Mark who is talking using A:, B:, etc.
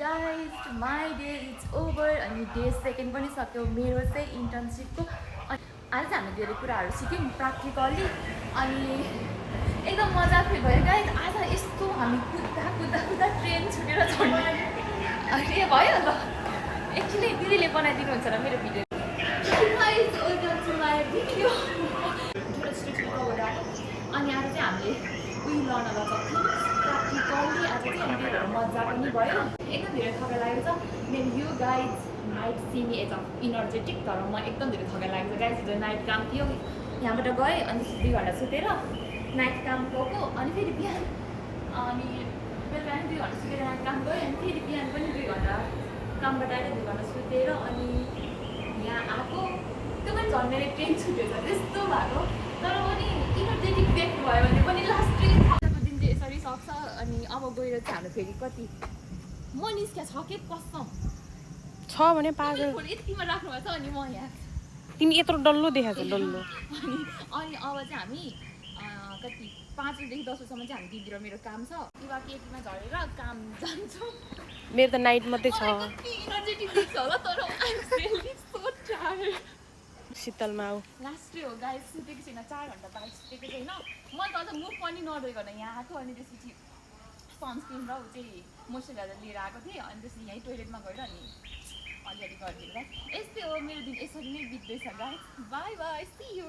A: Guys my day is over अनि day second पनि सक्यो मेरो चाहिँ इन्टर्नसिपको। अनि आज हामी धेरै कुराहरू सिक्यौँ प्र्याक्टिकली अनि एकदम मजा फिल भयो गाइज। आज यस्तो हामी कुद्दा कुद्दा कुद्दा ट्रेन छुटेर चढ्ने अनि भयो ल। एक्चुली दिदीले बनाइदिनुहुन्छ र मेरो भिडियो अनि आज चाहिँ हामीले उयो लड्न गएको प्र्याक्टिकल्ली। आज चाहिँ अनि त्योहरू मजा पनि भयो, एकदम धेरै थकाइ लागेको छ। देन यु गाइज नाइट सिमी एज अफ इनर्जेटिक, तर म एकदम धेरै थकाइ लागेको छ गाइज। हिजो नाइट काम थियो, यहाँबाट गएँ अनि 2 घन्टा सुतेर नाइट काम गएको अनि फेरि बिहान अनि बेलुका 2 घन्टा सुतेर नाइट काम गएँ अनि फेरि बिहान पनि 2 घन्टा कामबाट आएर 2 घन्टा सुतेर अनि यहाँ आएको। त्यो पनि झन् मेरो ट्रेन छुटेछ त्यस्तो भएको, तर पनि इनर्जेटिक देख्नु भयो भने पनि लास्ट ट्रेन थालेको दिन चाहिँ यसरी सक्छ। अनि अब गएर चाहिँ हाम्रो फेरि कति म निस्किया छ के कसम
B: छ भने पागल
A: यतिमा राख्नु भएको छ अनि म यहाँ
B: तिमी यत्रो डल्लो देखाएको डल्लो।
A: अनि अब चाहिँ हामी कति 5 बजीदेखि 10 बजीसम्म चाहिँ हामी दिदी र मेरो काम छ। युवा केटीमा झरेर काम जान्छौँ।
B: मेरो त नाइट मात्रै छ।
A: इनर्जेटिक देख्छ होला तर
B: शीतलमा आऊ
A: लास्टै हो गाइस। सुतेको छैन 4 घन्टा बाहेक सुतेको छैन म त। अझ मुख पनि नधोइकन यहाँ आएको अनि त्यसपछि सनस्क्रिन र चाहिँ मोइस्चराइजर लिएर आएको थिएँ। अनि त्यसपछि यहीँ टोइलेटमा गएर अनि अलिअलि गरिदिएर यस्तै हो मेरो दिन। यसरी नै बित्दैछ guys. Bye bye, see you.